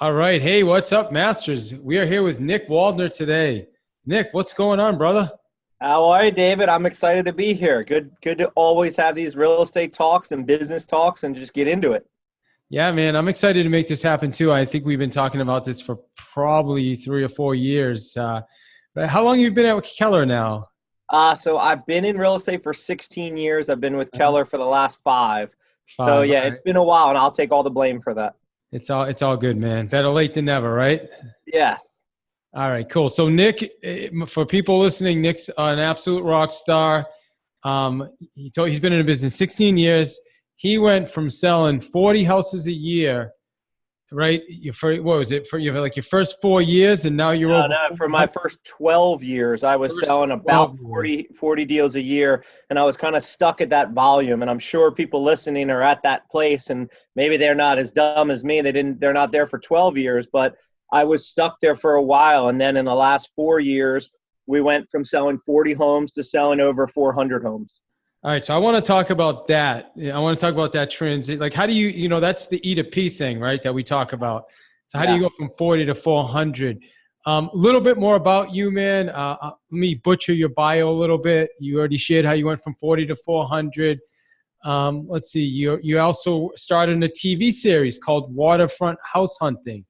All right. Hey, what's up, Masters? We are here with Nick Waldner today. Nick, what's going on, brother? How are you, David? I'm excited to be here. Good to always have these real estate talks and business talks and just get into it. Yeah, man, I'm excited to make this happen too. I think we've been talking about this for probably 3 or 4 years. But how long have you been at Keller now? So I've been in real estate for 16 years. I've been with Uh, Keller for the last five. So Five. All yeah, right. it's been a while and I'll take all the blame for that. It's all good, man. Better late than never, right? Yes. All right, cool. So Nick, for people listening, Nick's an absolute rock star. He's been in the business 16 years. He went from selling 40 houses a year, right? What was it for you? Like your first 4 years, and now you're No, over no, for my 400. first 12 years, I was First selling about 12 years. 40 deals a year, and I was kind of stuck at that volume. And I'm sure people listening are at that place, and maybe they're not as dumb as me. They're not there for 12 years, but I was stuck there for a while. And then in the last 4 years, we went from selling 40 homes to selling over 400 homes. All right, so I want to talk about that. I want to talk about that transit. Like, how do you know, that's the E to P thing, right? That we talk about. So how do you go Yes. from 40 to 400? A little bit more about you, man. Let me butcher your bio a little bit. You already shared how you went from 40 to 400. Let's see. You also started in a TV series called Waterfront House Hunting,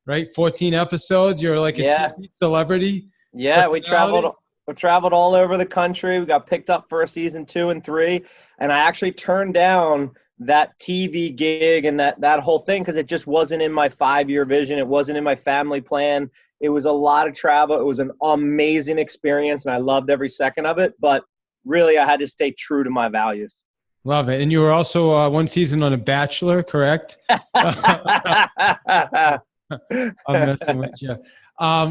right? 14 episodes. You're like a Yeah. TV celebrity Yeah, we personality. traveled all over the country. We got picked up for a season 2 and 3, and I actually turned down that TV gig and that whole thing because it just wasn't in my 5-year vision. It wasn't in my family plan. It was a lot of travel. It was an amazing experience, and I loved every second of it. But really, I had to stay true to my values. Love it. And you were also one season on a Bachelor, correct? I'm messing with you.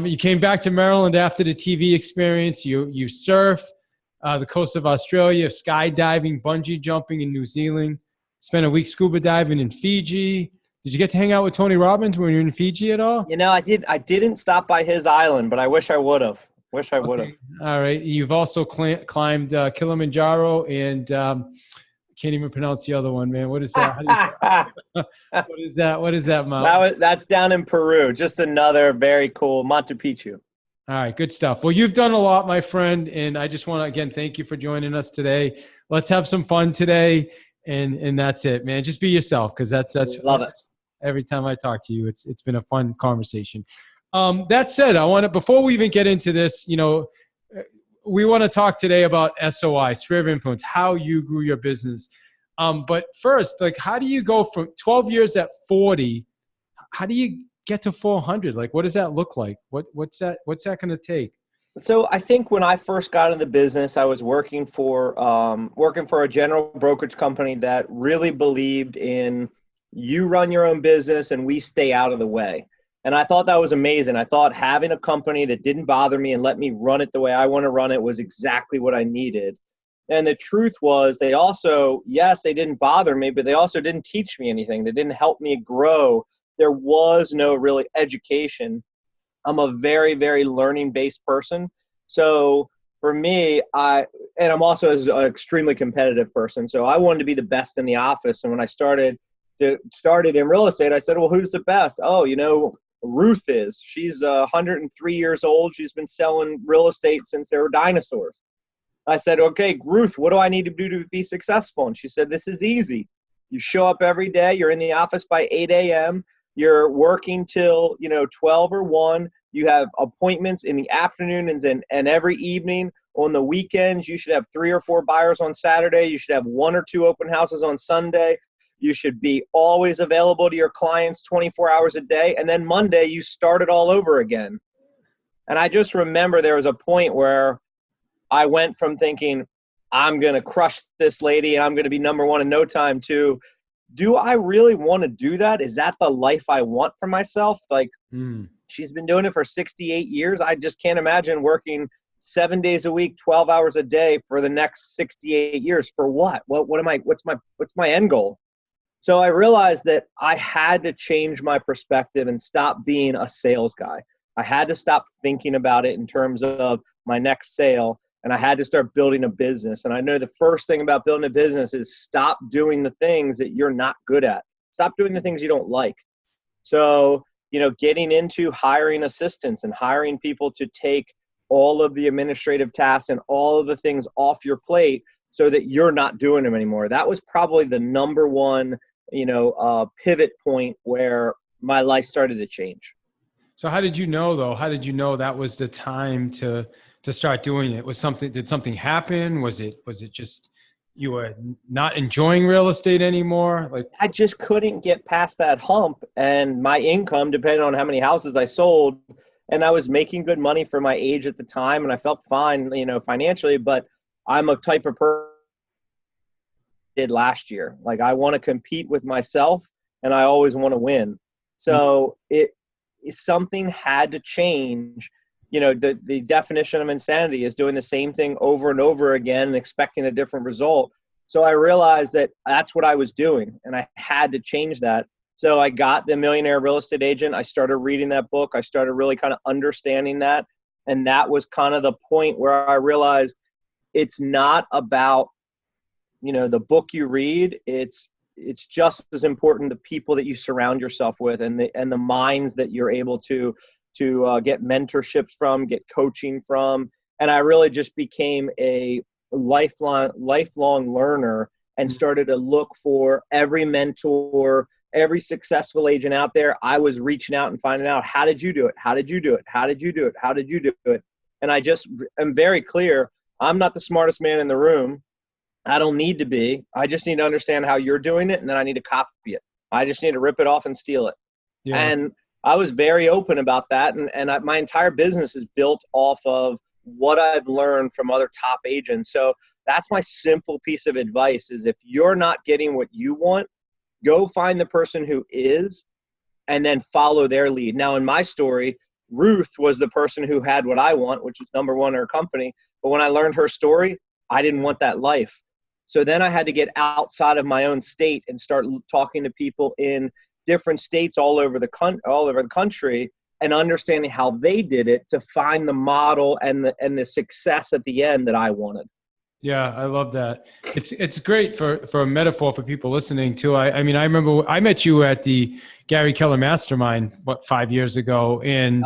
You came back to Maryland after the TV experience. You surf the coast of Australia, skydiving, bungee jumping in New Zealand. Spent a week scuba diving in Fiji. Did you get to hang out with Tony Robbins when you were in Fiji at all? I didn't stop by his island, but I wish I would have. Wish I would have. Okay. All right. You've also climbed Kilimanjaro and can't even pronounce the other one, man. What is that? How do what is that? What is that mountain? That's down in Peru. Just another very cool Machu Picchu. All right, good stuff. Well, you've done a lot, my friend, and I just want to again thank you for joining us today. Let's have some fun today, and that's it, man. Just be yourself, because that's Love it. every time I talk to you, it's been a fun conversation. That said, I want to before we even get into this, we want to talk today about SOI, sphere of influence, how you grew your business. But first, like, how do you go from 12 years at 40? How do you get to 400? Like, what does that look like? What's that going to take? So I think when I first got into the business, I was working for a general brokerage company that really believed in you run your own business and we stay out of the way. And I thought that was amazing. I thought having a company that didn't bother me and let me run it the way I want to run it was exactly what I needed. And the truth was they also, yes, they didn't bother me, but they also didn't teach me anything. They didn't help me grow. There was no really education. I'm a very, very learning-based person. So for me, I'm also an extremely competitive person. So I wanted to be the best in the office. And when I started in real estate, I said, well, who's the best? Oh, Ruth is. She's 103 years old. She's been selling real estate since there were dinosaurs. I said, okay, Ruth, what do I need to do to be successful? And she said, this is easy. You show up every day. You're in the office by 8 a.m. You're working till, 12 or 1. You have appointments in the afternoons and every evening. On the weekends, you should have 3 or 4 buyers on Saturday. You should have 1 or 2 open houses on Sunday. You should be always available to your clients 24 hours a day. And then Monday, you start it all over again. And I just remember there was a point where I went from thinking, I'm going to crush this lady and I'm going to be number one in no time to, do I really want to do that? Is that the life I want for myself? Like, she's been doing it for 68 years. I just can't imagine working 7 days a week, 12 hours a day for the next 68 years. For what? What's my end goal? So I realized that I had to change my perspective and stop being a sales guy. I had to stop thinking about it in terms of my next sale, and I had to start building a business. And I know the first thing about building a business is stop doing the things that you're not good at. Stop doing the things you don't like. So getting into hiring assistants and hiring people to take all of the administrative tasks and all of the things off your plate so that you're not doing them anymore. That was probably the number one, pivot point where my life started to change. So how did you know though? How did you know that was the time to start doing it? Did something happen? Was it just you were not enjoying real estate anymore? Like, I just couldn't get past that hump, and my income, depending on how many houses I sold, and I was making good money for my age at the time, and I felt fine, financially, but I'm a type of person did last year. Like, I want to compete with myself and I always want to win. So something had to change. The definition of insanity is doing the same thing over and over again and expecting a different result. So I realized that that's what I was doing, and I had to change that. So I got The Millionaire Real Estate Agent. I started reading that book. I started really kind of understanding that. And that was kind of the point where I realized it's not about, the book you read. It's just as important the people that you surround yourself with and the minds that you're able to get mentorships from, get coaching from. And I really just became a lifelong learner and started to look for every mentor, every successful agent out there. I was reaching out and finding out, how did you do it? How did you do it? How did you do it? How did you do it? And I just am very clear. I'm not the smartest man in the room. I don't need to be. I just need to understand how you're doing it, and then I need to copy it. I just need to rip it off and steal it. Yeah. And I was very open about that, and my entire business is built off of what I've learned from other top agents. So that's my simple piece of advice is, if you're not getting what you want, go find the person who is and then follow their lead. Now, in my story, Ruth was the person who had what I want, which is number one in her company. But when I learned her story, I didn't want that life. So then I had to get outside of my own state and start talking to people in different states all over the country and understanding how they did it to find the model and the success at the end that I wanted. Yeah, I love that. It's great for a metaphor for people listening too. I mean, I remember I met you at the Gary Keller Mastermind 5 years ago, and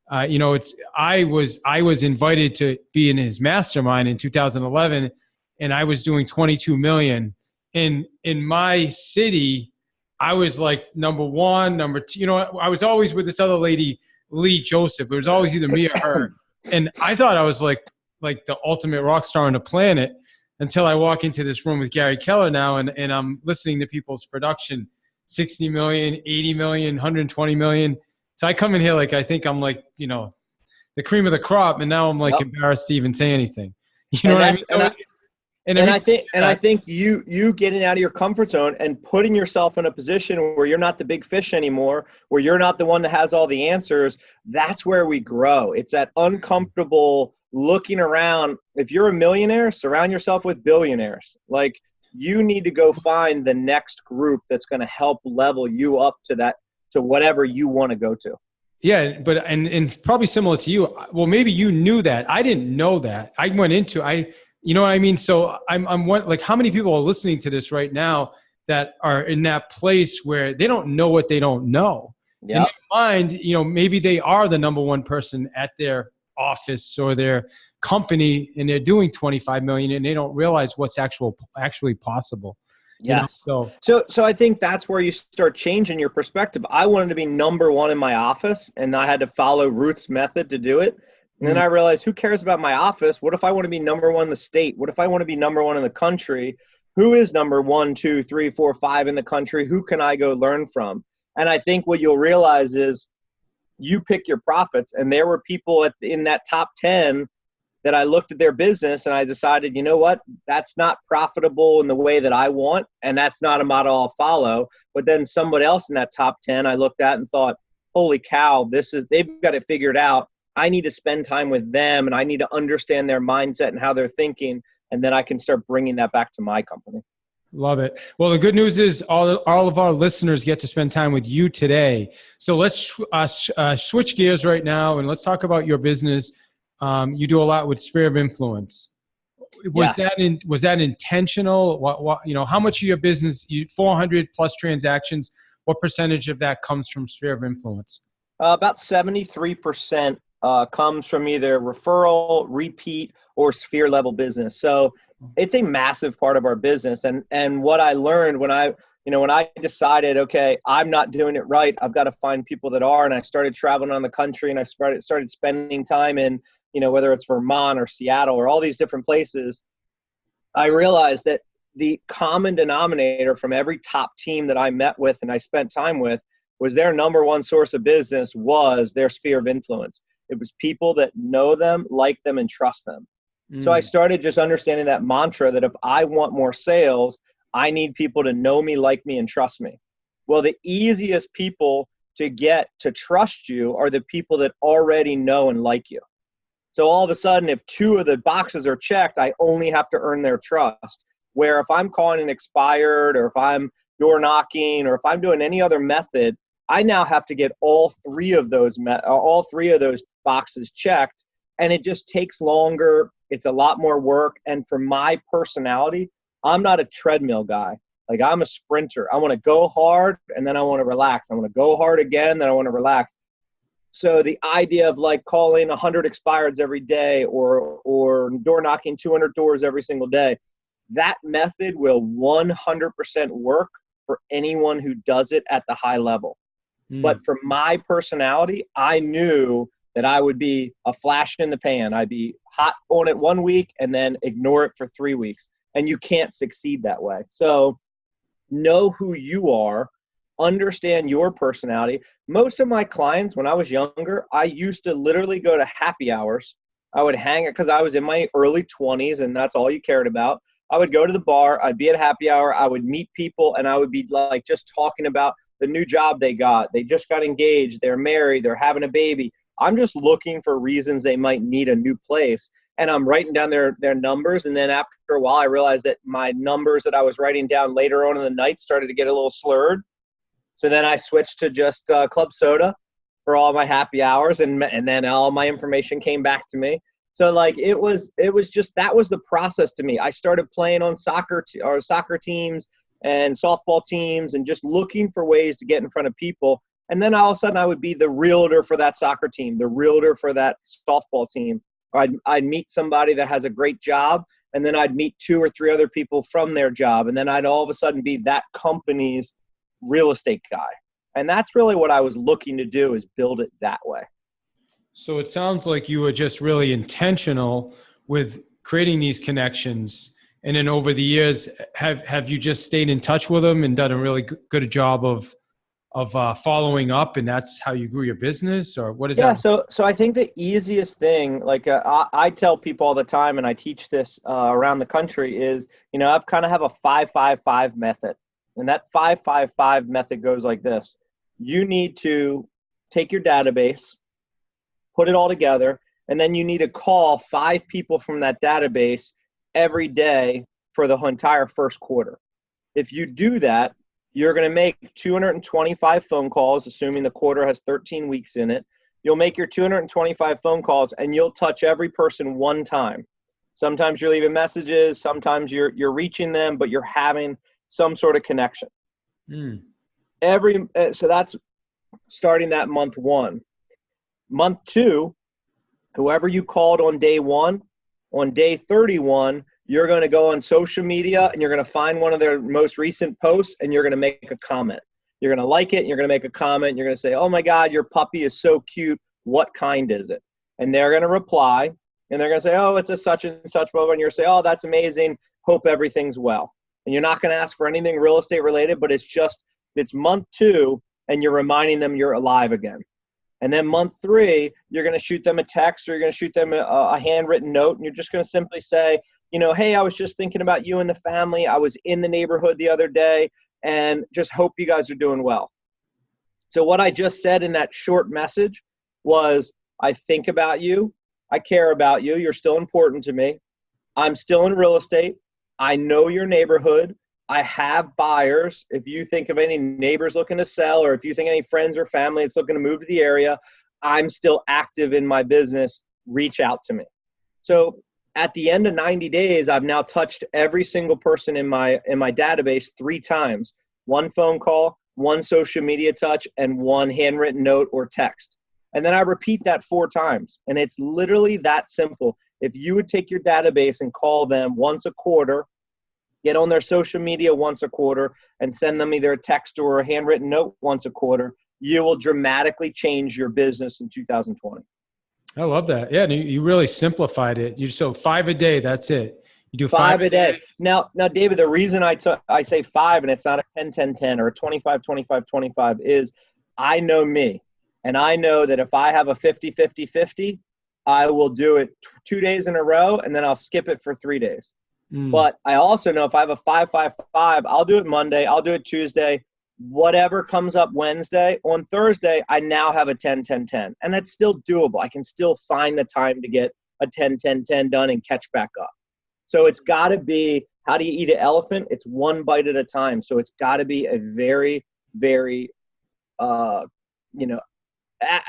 yep. I was invited to be in his mastermind in 2011. And I was doing 22 million. In my city, I was like number one, number two. I was always with this other lady, Lee Joseph. It was always either me or her. And I thought I was like the ultimate rock star on the planet until I walk into this room with Gary Keller now, and I'm listening to people's production, 60 million, 80 million, 120 million. So I come in here like I think I'm like, the cream of the crop, and now I'm like embarrassed to even say anything. You know what I mean? So I think you getting out of your comfort zone and putting yourself in a position where you're not the big fish anymore, where you're not the one that has all the answers, that's where we grow. It's that uncomfortable looking around. If you're a millionaire, surround yourself with billionaires. Like, you need to go find the next group that's going to help level you up to whatever you want to go to. Yeah, but and probably similar to you. Well, maybe you knew that. I didn't know that. I went into you know what I mean? So I'm like, how many people are listening to this right now that are in that place where they don't know what they don't know? Yep. In their mind, maybe they are the number one person at their office or their company, and they're doing 25 million, and they don't realize what's actually possible. Yes. So I think that's where you start changing your perspective. I wanted to be number one in my office, and I had to follow Ruth's method to do it. And then I realized, who cares about my office? What if I want to be number one in the state? What if I want to be number one in the country? Who is number 1, 2, 3, 4, 5 in the country? Who can I go learn from? And I think what you'll realize is you pick your profits. And there were people in that top 10 that I looked at their business and I decided, you know what, that's not profitable in the way that I want. And that's not a model I'll follow. But then somebody else in that top 10 I looked at and thought, holy cow, they've got it figured out. I need to spend time with them, and I need to understand their mindset and how they're thinking, and then I can start bringing that back to my company. Love it. Well, the good news is all of our listeners get to spend time with you today. So let's switch gears right now, and let's talk about your business. You do a lot with Sphere of Influence. Was that intentional? What how much of your business? 400 plus transactions. what percentage of that comes from sphere of influence? About 73% comes from either referral, repeat, or sphere level business. So it's a massive part of our business. And what I learned when I decided, okay, I'm not doing it right, I've got to find people that are, and I started traveling around the country, and I started spending time in, whether it's Vermont or Seattle or all these different places, I realized that the common denominator from every top team that I met with and I spent time with was their number one source of business was their sphere of influence. It was people that know them, like them, and trust them. So I started just understanding that mantra that if I want more sales, I need people to know me, like me, and trust me. Well, the easiest people to get to trust you are the people that already know and like you. So all of a sudden, if 2 of the boxes are checked, I only have to earn their trust. Where if I'm calling an expired, or if I'm door knocking, or if I'm doing any other method, I now have to get all three of those boxes checked, and it just takes longer. It's a lot more work. And for my personality, I'm not a treadmill guy. Like, I'm a sprinter. I want to go hard, and then I want to relax. I want to go hard again, then I want to relax. So the idea of like calling 100 expireds every day, or door knocking 200 doors every single day, that method will 100% work for anyone who does it at the high level. But for my personality, I knew that I would be a flash in the pan. I'd be hot on it 1 week and then ignore it for 3 weeks. And you can't succeed that way. So know who you are, understand your personality. Most of my clients, when I was younger, I used to literally go to happy hours. I would hang it because I was in my early 20s and that's all you cared about. I would go to the bar, I'd be at happy hour, I would meet people, and I would be like just talking about the new job they got. They just got engaged, they're married, they're having a baby. I'm just looking for reasons they might need a new place. And I'm writing down their numbers. And then after a while, I realized that my numbers that I was writing down later on in the night started to get a little slurred. So then I switched to just club soda for all my happy hours. And then all my information came back to me. So like, it was just, that was the process to me. I started playing on soccer teams and softball teams and just looking for ways to get in front of people. And then all of a sudden I would be the realtor for that soccer team, the realtor for that softball team. I'd meet somebody that has a great job, and then I'd meet 2 or 3 other people from their job. And then I'd all of a sudden be that company's real estate guy. And that's really what I was looking to do, is build it that way. So it sounds like you were just really intentional with creating these connections. And then over the years, have you just stayed in touch with them and done a really good job of following up, and that's how you grew your business? Or what is that? Yeah, so I think the easiest thing, like I tell people all the time, and I teach this around the country, is, I've kind of have a 5-5-5 method. And that 5-5-5 method goes like this. You need to take your database, put it all together, and then you need to call 5 people from that database every day for the entire first quarter. If you do that, you're going to make 225 phone calls, assuming the quarter has 13 weeks in it. You'll make your 225 phone calls, and you'll touch every person one time. Sometimes you're leaving messages, sometimes you're reaching them, but you're having some sort of connection. So that's starting that month 1. Month 2, whoever you called on day 1, on day 31, you're going to go on social media and you're going to find one of their most recent posts, and you're going to make a comment. You're going to like it, and you're going to make a comment. And you're going to say, "Oh my God, your puppy is so cute. What kind is it?" And they're going to reply, and they're going to say, "Oh, it's a such and such," and you're going to say, "Oh, that's amazing. Hope everything's well." And you're not going to ask for anything real estate related, but it's month 2, and you're reminding them you're alive again. And then month 3, you're going to shoot them a text, or you're going to shoot them a handwritten note, and you're just going to simply say, "Hey, I was just thinking about you and the family. I was in the neighborhood the other day, and just hope you guys are doing well." So what I just said in that short message was, I think about you. I care about you. You're still important to me. I'm still in real estate. I know your neighborhood. I have buyers. If you think of any neighbors looking to sell, or if you think any friends or family that's looking to move to the area, I'm still active in my business. Reach out to me. So at the end of 90 days, I've now touched every single person in my database 3 times. 1 phone call, one social media touch, and one handwritten note or text. And then I repeat that 4 times. And it's literally that simple. If you would take your database and call them once a quarter, get on their social media once a quarter, and send them either a text or a handwritten note once a quarter, you will dramatically change your business in 2020. I love that. Yeah, you really simplified it. So 5 a day, that's it. You do 5 a day. Now, David, the reason I say 5 and it's not a 10-10-10 or a 25-25-25 is I know me. And I know that if I have a 50-50-50, I will do it 2 days in a row, and then I'll skip it for 3 days. But I also know if I have a 5-5-5, I'll do it Monday, I'll do it Tuesday, whatever comes up Wednesday. On Thursday, I now have a 10-10-10, and that's still doable. I can still find the time to get a 10-10-10 done and catch back up. So it's got to be, how do you eat an elephant? It's one bite at a time. So it's got to be a very, very,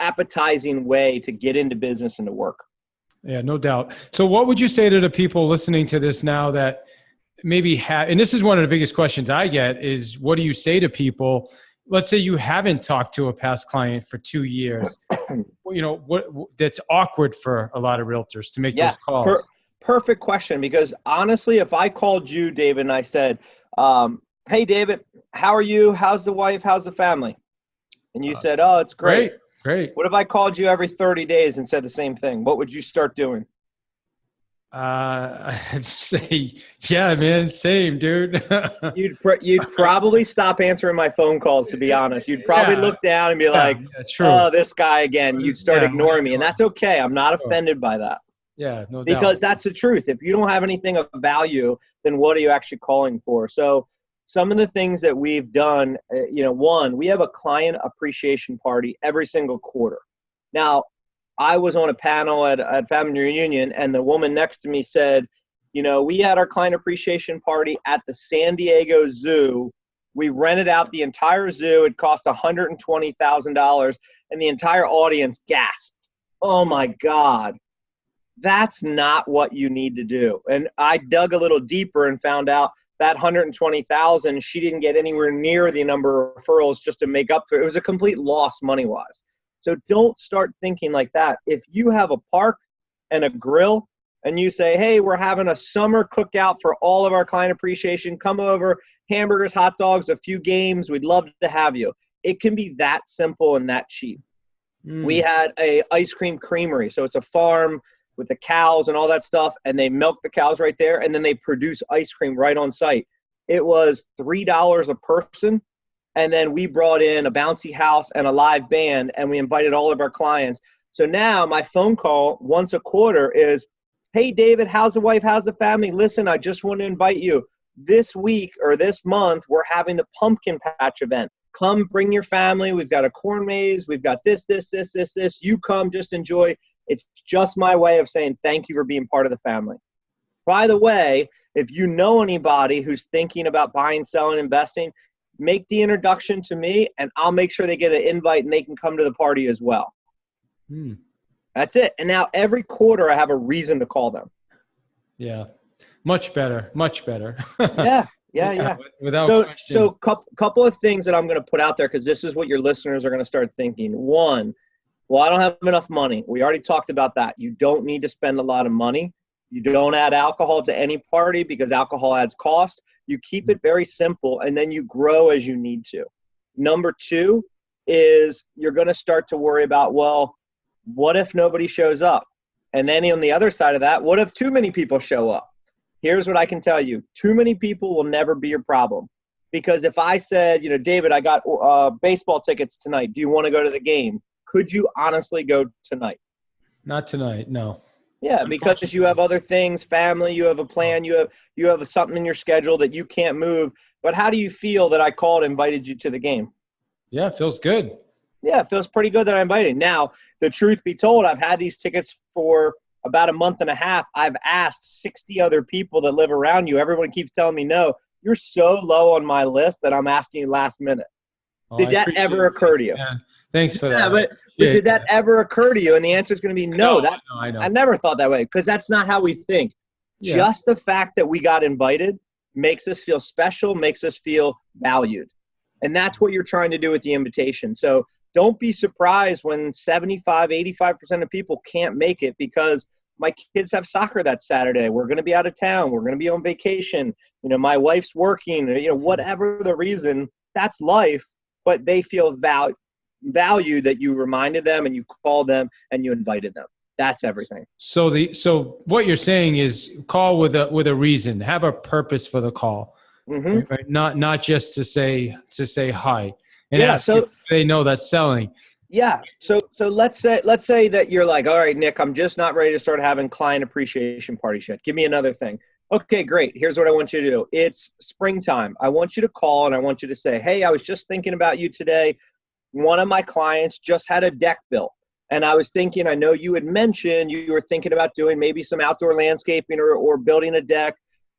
appetizing way to get into business and to work. Yeah, no doubt. So what would you say to the people listening to this now that maybe have, and this is one of the biggest questions I get, is what do you say to people? Let's say you haven't talked to a past client for 2 years. What that's awkward for a lot of realtors to make those calls. Perfect question. Because honestly, if I called you, David, and I said, hey, David, how are you? How's the wife? How's the family? And you said, oh, it's great. Great. What if I called you every 30 days and said the same thing? What would you start doing? I'd say, yeah, man, same, dude. You'd probably stop answering my phone calls, to be honest. You'd probably look down and be like, oh, this guy again. You'd start ignoring me. And that's okay. I'm not offended by that. Yeah, no doubt. Because that's the truth. If you don't have anything of value, then what are you actually calling for? So some of the things that we've done, one, we have a client appreciation party every single quarter. Now, I was on a panel at Family Reunion, and the woman next to me said, we had our client appreciation party at the San Diego Zoo. We rented out the entire zoo. It cost $120,000, and the entire audience gasped. Oh, my God. That's not what you need to do. And I dug a little deeper and found out that $120,000, she didn't get anywhere near the number of referrals just to make up for it. It was a complete loss money-wise. So don't start thinking like that. If you have a park and a grill and you say, hey, we're having a summer cookout for all of our client appreciation, come over, hamburgers, hot dogs, a few games, we'd love to have you. It can be that simple and that cheap. We had a ice cream creamery. So it's a farm with the cows and all that stuff, and they milk the cows right there, and then they produce ice cream right on site. It was $3 a person, and then we brought in a bouncy house and a live band, and we invited all of our clients. So now my phone call once a quarter is, hey, David, how's the wife? How's the family? Listen, I just want to invite you. This week or this month, we're having the pumpkin patch event. Come bring your family. We've got a corn maze. We've got this. You come, just enjoy. It's just my way of saying thank you for being part of the family. By the way, if you know anybody who's thinking about buying, selling, investing, make the introduction to me, and I'll make sure they get an invite and they can come to the party as well. That's it. And now every quarter I have a reason to call them. Yeah. Much better. Yeah. Without question. So couple of things that I'm going to put out there, because this is what your listeners are going to start thinking. One, well, I don't have enough money. We already talked about that. You don't need to spend a lot of money. You don't add alcohol to any party because alcohol adds cost. You keep it very simple, and then you grow as you need to. Number two is you're going to start to worry about, well, what if nobody shows up? And then on the other side of that, what if too many people show up? Here's what I can tell you. Too many people will never be your problem. Because if I said, David, I got baseball tickets tonight. Do you want to go to the game? Could you honestly go tonight? Not tonight, no. Yeah, because you have other things, family, you have a plan, you have something in your schedule that you can't move. But how do you feel that I called and invited you to the game? Yeah, it feels good. Yeah, it feels pretty good that I invited. Now, the truth be told, I've had these tickets for about a month and a half. I've asked 60 other people that live around you. Everyone keeps telling me, no, you're so low on my list that I'm asking you last minute. Did that ever occur to you? Man. Thanks for that. Yeah, but did that ever occur to you? And the answer is going to be no. I know. I never thought that way, because that's not how we think. Yeah. Just the fact that we got invited makes us feel special, makes us feel valued. And that's what you're trying to do with the invitation. So don't be surprised when 75, 85% of people can't make it because my kids have soccer that Saturday. We're going to be out of town. We're going to be on vacation. My wife's working, whatever the reason, that's life. But they feel value that you reminded them and you called them and you invited them. That's everything. So what you're saying is call with a reason, have a purpose for the call, right? Not just to say hi and ask if they know that's selling. Yeah. So let's say that you're like, all right, Nick, I'm just not ready to start having client appreciation parties yet. Give me another thing. Okay, great. Here's what I want you to do. It's springtime. I want you to call and I want you to say, hey, I was just thinking about you today. One of my clients just had a deck built. And I was thinking, I know you had mentioned you were thinking about doing maybe some outdoor landscaping or building a deck.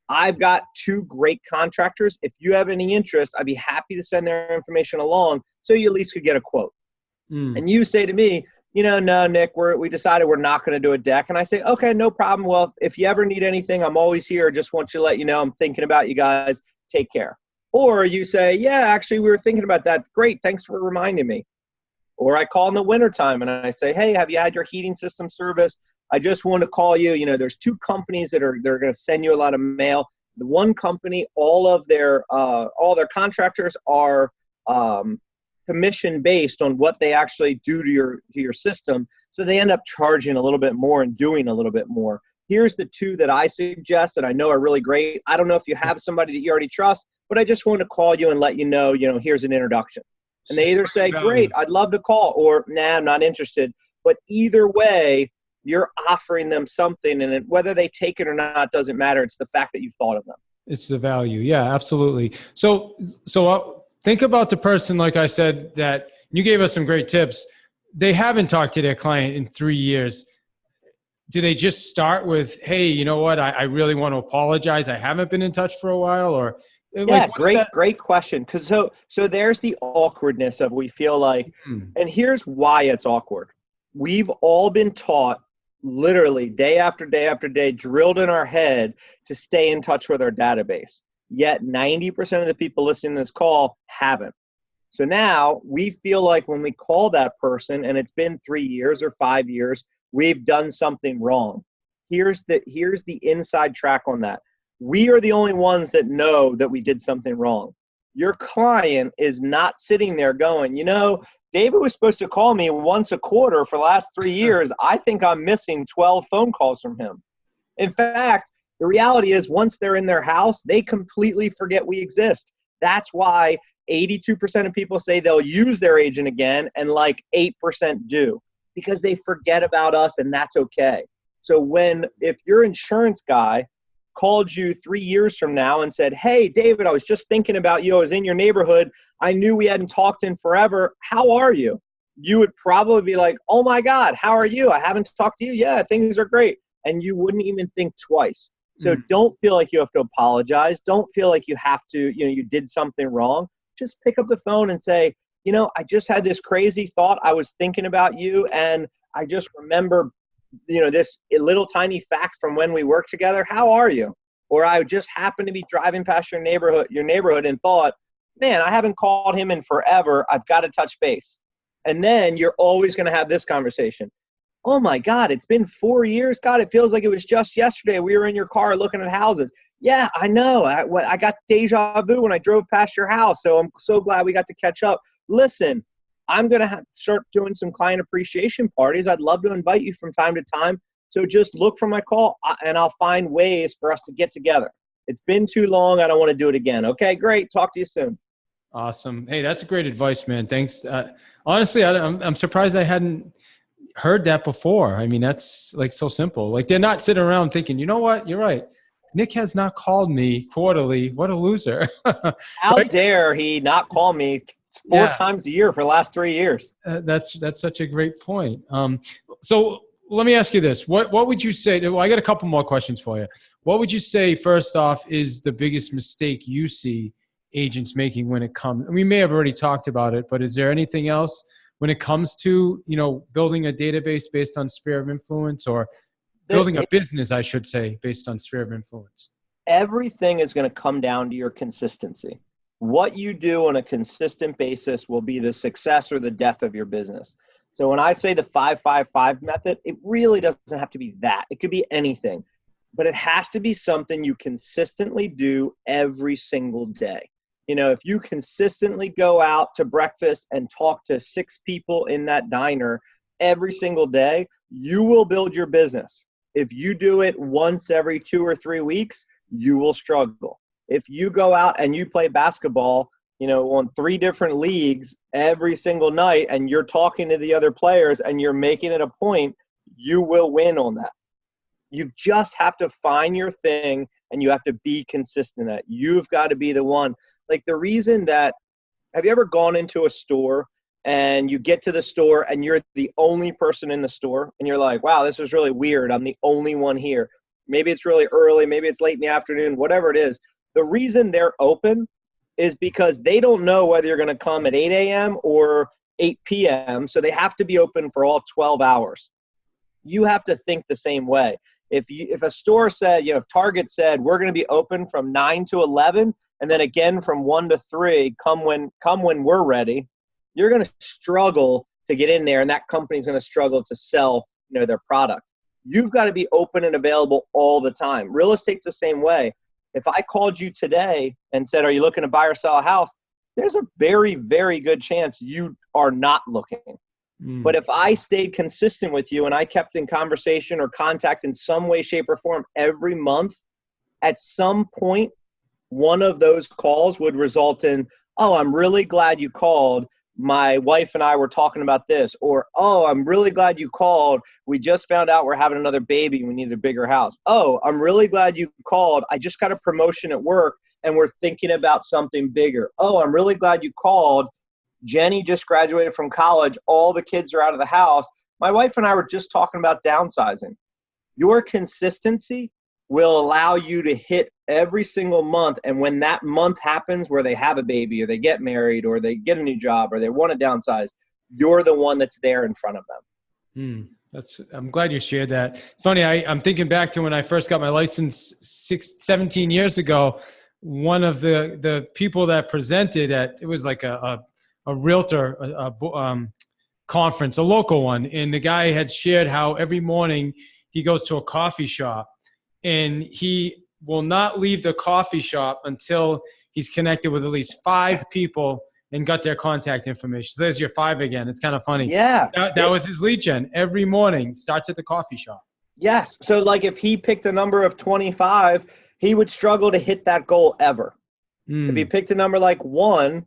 I've got 2 great contractors. If you have any interest, I'd be happy to send their information along so you at least could get a quote. And you say to me, no, Nick, we decided we're not going to do a deck. And I say, okay, no problem. Well, if you ever need anything, I'm always here. Just want you to let you know I'm thinking about you guys. Take care. Or you say, yeah, actually, we were thinking about that. Great. Thanks for reminding me. Or I call in the wintertime and I say, hey, have you had your heating system serviced? I just want to call you. There's 2 companies they're going to send you a lot of mail. The one company, all their contractors are commission based on what they actually do to your system. So they end up charging a little bit more and doing a little bit more. Here's the 2 that I suggest that I know are really great. I don't know if you have somebody that you already trust, but I just want to call you and let you know, here's an introduction. And they either say, great, I'd love to call, or nah, I'm not interested. But either way, you're offering them something, and whether they take it or not doesn't matter. It's the fact that you've thought of them. It's the value. Yeah, absolutely. So think about the person, like I said, that you gave us some great tips. They haven't talked to their client in 3 years. Do they just start with, hey, you know what? I really want to apologize. I haven't been in touch for a while, or yeah, great question. Because so there's the awkwardness of we feel like, and here's why it's awkward. We've all been taught literally day after day after day, drilled in our head to stay in touch with our database. Yet 90% of the people listening to this call haven't. So now we feel like when we call that person and it's been 3 years or 5 years, we've done something wrong. Here's the inside track on that. We are the only ones that know that we did something wrong. Your client is not sitting there going, David was supposed to call me once a quarter for the last 3 years. I think I'm missing 12 phone calls from him. In fact, the reality is once they're in their house, they completely forget we exist. That's why 82% of people say they'll use their agent again and like 8% do because they forget about us, and that's okay. So if your insurance guy called you 3 years from now and said, hey, David, I was just thinking about you. I was in your neighborhood. I knew we hadn't talked in forever. How are you? You would probably be like, oh my God, how are you? I haven't talked to you. Yeah, things are great. And you wouldn't even think twice. So don't feel like you have to apologize. Don't feel like you have to, you did something wrong. Just pick up the phone and say, I just had this crazy thought. I was thinking about you. And I just remember this little tiny fact from when we worked together. How are you? Or I just happened to be driving past your neighborhood and thought, man, I haven't called him in forever. I've got to touch base. And then you're always going to have this conversation. Oh my God, it's been 4 years. God, it feels like it was just yesterday. We were in your car looking at houses. Yeah, I know. I got deja vu when I drove past your house. So I'm so glad we got to catch up. Listen, I'm going to start doing some client appreciation parties. I'd love to invite you from time to time. So just look for my call and I'll find ways for us to get together. It's been too long. I don't want to do it again. Okay, great. Talk to you soon. Awesome. Hey, that's a great advice, man. Thanks. Honestly, I'm surprised I hadn't heard that before. I mean, that's like so simple. Like they're not sitting around thinking, you know what? You're right. Nick has not called me quarterly. What a loser. How dare he not call me four times a year for the last 3 years? That's such a great point. So let me ask you this. What would you say? Well, I got a couple more questions for you. What would you say, first off, is the biggest mistake you see agents making when it comes? We may have already talked about it, but is there anything else when it comes to, building a database based on sphere of influence, or building a business, I should say, based on sphere of influence? Everything is going to come down to your consistency. What you do on a consistent basis will be the success or the death of your business. So when I say the 5-5-5 method, it really doesn't have to be that. It could be anything, but it has to be something you consistently do every single day. You know, if you consistently go out to breakfast and talk to 6 people in that diner every single day, you will build your business. If you do it once every 2 or 3 weeks, you will struggle. If you go out and you play basketball, you know, on 3 different leagues every single night and you're talking to the other players and you're making it a point, you will win on that. You just have to find your thing and you have to be consistent at it. You've got to be the one. Like the reason that, have you ever gone into a store and you get to the store and you're the only person in the store and you're like, wow, this is really weird. I'm the only one here. Maybe it's really early. Maybe it's late in the afternoon, whatever it is. The reason they're open is because they don't know whether you're going to come at 8 a.m. or 8 p.m. So they have to be open for all 12 hours. You have to think the same way. If a store said, you know, if Target said, we're going to be open from 9 to 11 and then again from 1 to 3, come when we're ready, you're going to struggle to get in there and that company's going to struggle to sell, you know, their product. You've got to be open and available all the time. Real estate's the same way. If I called you today and said, are you looking to buy or sell a house? There's a very, very good chance you are not looking. But if I stayed consistent with you and I kept in conversation or contact in some way, shape, or form every month, at some point, one of those calls would result in, oh, I'm really glad you called. My wife and I were talking about this. Or, oh, I'm really glad you called. We just found out we're having another baby. We need a bigger house. Oh, I'm really glad you called. I just got a promotion at work and we're thinking about something bigger. Oh, I'm really glad you called. Jenny just graduated from college. All the kids are out of the house. My wife and I were just talking about downsizing. Your consistency will allow you to hit every single month. And when that month happens where they have a baby or they get married or they get a new job or they want to downsize, you're the one that's there in front of them. I'm glad you shared that. It's funny. I'm thinking back to when I first got my license 17 years ago. One of the people that presented it was like a realtor conference, a local one. And the guy had shared how every morning he goes to a coffee shop and he will not leave the coffee shop until he's connected with at least 5 people and got their contact information. So there's your 5 again. It's kind of funny. Yeah. That was his lead gen. Every morning starts at the coffee shop. Yes. So like if he picked a number of 25, he would struggle to hit that goal ever. If he picked a number like 1,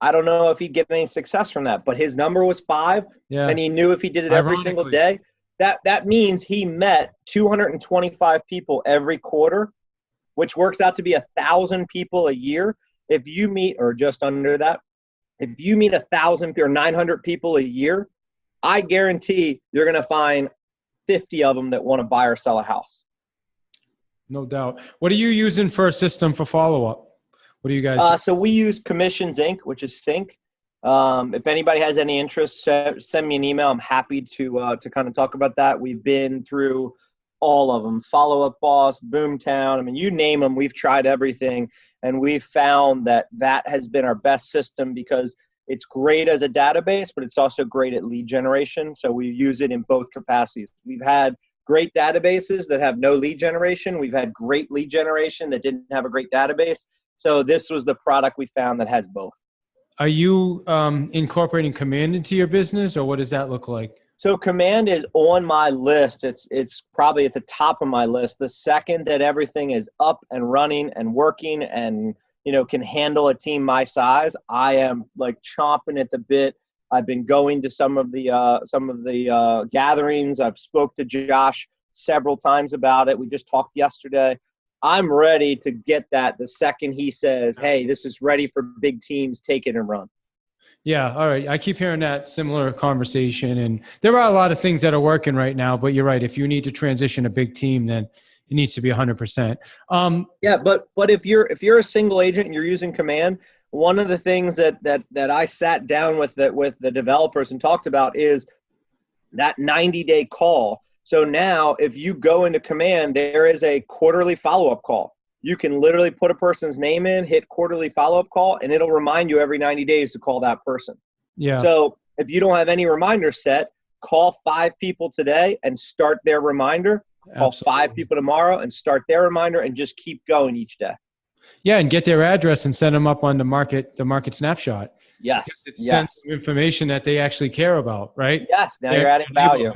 I don't know if he'd get any success from that, but his number was 5 and he knew if he did it every single day, that means he met 225 people every quarter, which works out to be 1,000 people a year. If you meet, or just under that, if you meet 1,000 or 900 people a year, I guarantee you're going to find 50 of them that want to buy or sell a house. No doubt. What are you using for a system for follow-up? What do you guys? So we use Commissions Inc., which is Sync. If anybody has any interest, send me an email. I'm happy to kind of talk about that. We've been through all of them. Follow Up Boss, Boomtown. I mean, you name them. We've tried everything, and we've found that has been our best system because it's great as a database, but it's also great at lead generation. So we use it in both capacities. We've had great databases that have no lead generation. We've had great lead generation that didn't have a great database. So this was the product we found that has both. Are you incorporating Command into your business, or what does that look like? So Command is on my list. It's probably at the top of my list. The second that everything is up and running and working and, you know, can handle a team my size, I am like chomping at the bit. I've been going to some of the gatherings. I've spoke to Josh several times about it. We just talked yesterday. I'm ready to get that the second he says, hey, this is ready for big teams, take it and run. Yeah, all right. I keep hearing that similar conversation, and there are a lot of things that are working right now, but you're right. If you need to transition a big team, then it needs to be 100%. Yeah, but if you're a single agent and you're using Command, one of the things that I sat down with the developers and talked about is that 90-day call. So now if you go into Command, there is a quarterly follow-up call. You can literally put a person's name in, hit quarterly follow-up call, and it'll remind you every 90 days to call that person. Yeah. So if you don't have any reminders set, call 5 people today and start their reminder. Call Absolutely. 5 people tomorrow and start their reminder, and just keep going each day. Yeah, and get their address and send them up on the market snapshot. Yes. It's sensitive information that they actually care about, right? Yes. Now you're adding value.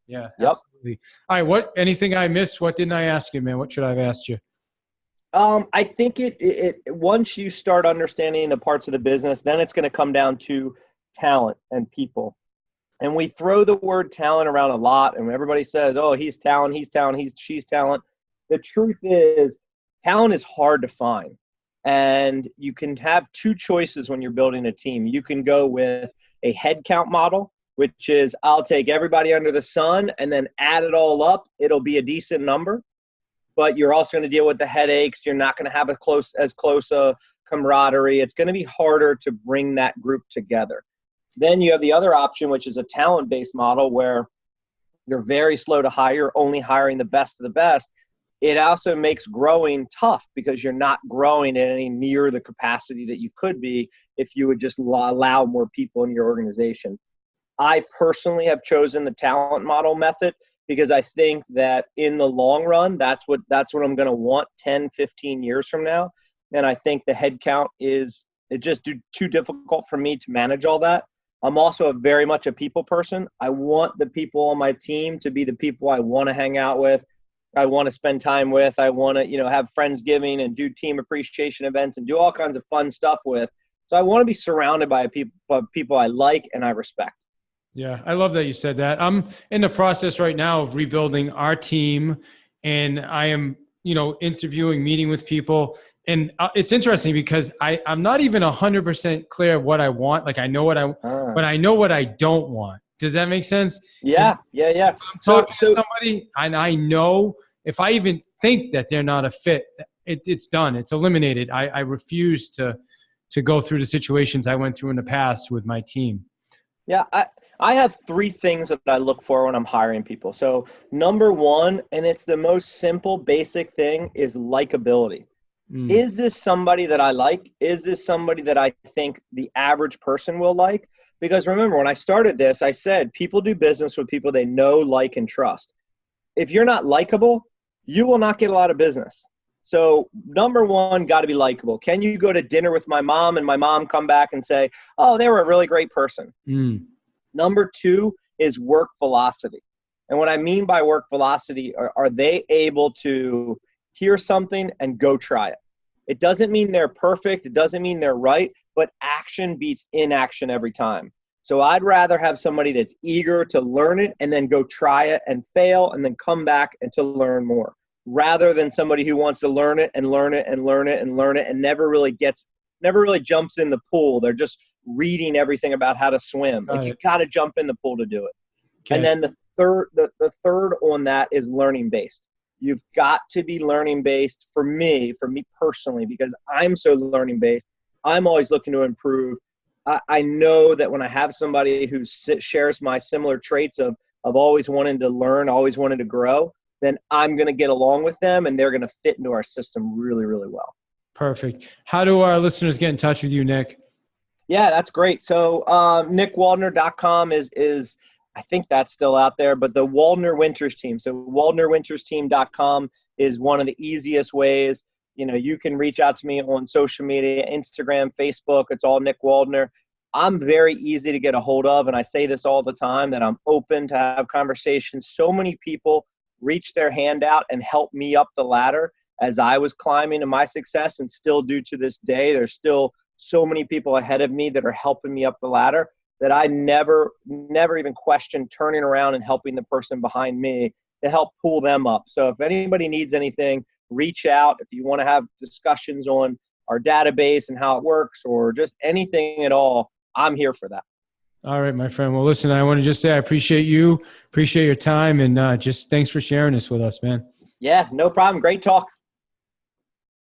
Yeah. Yep. Absolutely. All right. Anything I missed? What didn't I ask you, man? What should I have asked you? I think it once you start understanding the parts of the business, then it's going to come down to talent and people. And we throw the word talent around a lot, and everybody says, "Oh, he's talent, she's talent." The truth is, talent is hard to find. And you can have 2 choices when you're building a team. You can go with a headcount model, which is I'll take everybody under the sun and then add it all up. It'll be a decent number, but you're also going to deal with the headaches. You're not going to have as close a camaraderie. It's going to be harder to bring that group together. Then you have the other option, which is a talent-based model where you're very slow to hire, only hiring the best of the best. It also makes growing tough because you're not growing at any near the capacity that you could be if you would just allow more people in your organization. I personally have chosen the talent model method because I think that in the long run, that's what I'm going to want 10, 15 years from now. And I think the headcount is just too difficult for me to manage all that. I'm also very much a people person. I want the people on my team to be the people I want to hang out with. I want to spend time with. I want to, have Friendsgiving and do team appreciation events and do all kinds of fun stuff with. So I want to be surrounded by people I like and I respect. Yeah, I love that you said that. I'm in the process right now of rebuilding our team, and I am, interviewing, meeting with people. And it's interesting because I'm not even 100% clear what I want. Like I know but I know what I don't want. Does that make sense? Yeah. I'm talking to somebody and I know if I even think that they're not a fit, it's done. It's eliminated. I refuse to go through the situations I went through in the past with my team. Yeah. I have 3 things that I look for when I'm hiring people. So number 1, and it's the most simple, basic thing, is likability. Is this somebody that I like? Is this somebody that I think the average person will like? Because remember, when I started this, I said people do business with people they know, like, and trust. If you're not likable, you will not get a lot of business. So number 1, got to be likable. Can you go to dinner with my mom and my mom come back and say, oh, they were a really great person? Number 2 is work velocity. And what I mean by work velocity, are they able to hear something and go try it? It doesn't mean they're perfect. It doesn't mean they're right, but action beats inaction every time. So I'd rather have somebody that's eager to learn it and then go try it and fail and then come back and to learn more, rather than somebody who wants to learn it and learn it and learn it and learn it and never really jumps in the pool. They're just reading everything about how to swim. You got to jump in the pool to do it. Okay. And then the third on that is learning based. You've got to be learning based for me personally, because I'm so learning based. I'm always looking to improve. I know that when I have somebody who shares my similar traits of always wanting to learn, always wanting to grow, then I'm going to get along with them and they're going to fit into our system really, really well. Perfect. How do our listeners get in touch with you, Nick? Yeah, that's great. So nickwaldner.com is I think that's still out there, but the Waldner Winters team. So WaldnerWintersTeam.com is one of the easiest ways. You can reach out to me on social media, Instagram, Facebook. It's all Nick Waldner. I'm very easy to get a hold of, and I say this all the time, that I'm open to have conversations. So many people reach their hand out and help me up the ladder as I was climbing to my success, and still do to this day. There's still so many people ahead of me that are helping me up the ladder that I never even questioned turning around and helping the person behind me to help pull them up. So if anybody needs anything, reach out. If you want to have discussions on our database and how it works, or just anything at all, I'm here for that. All right, my friend. Well, listen, I want to just say I appreciate you, appreciate your time, and just thanks for sharing this with us, man. Yeah, no problem. Great talk.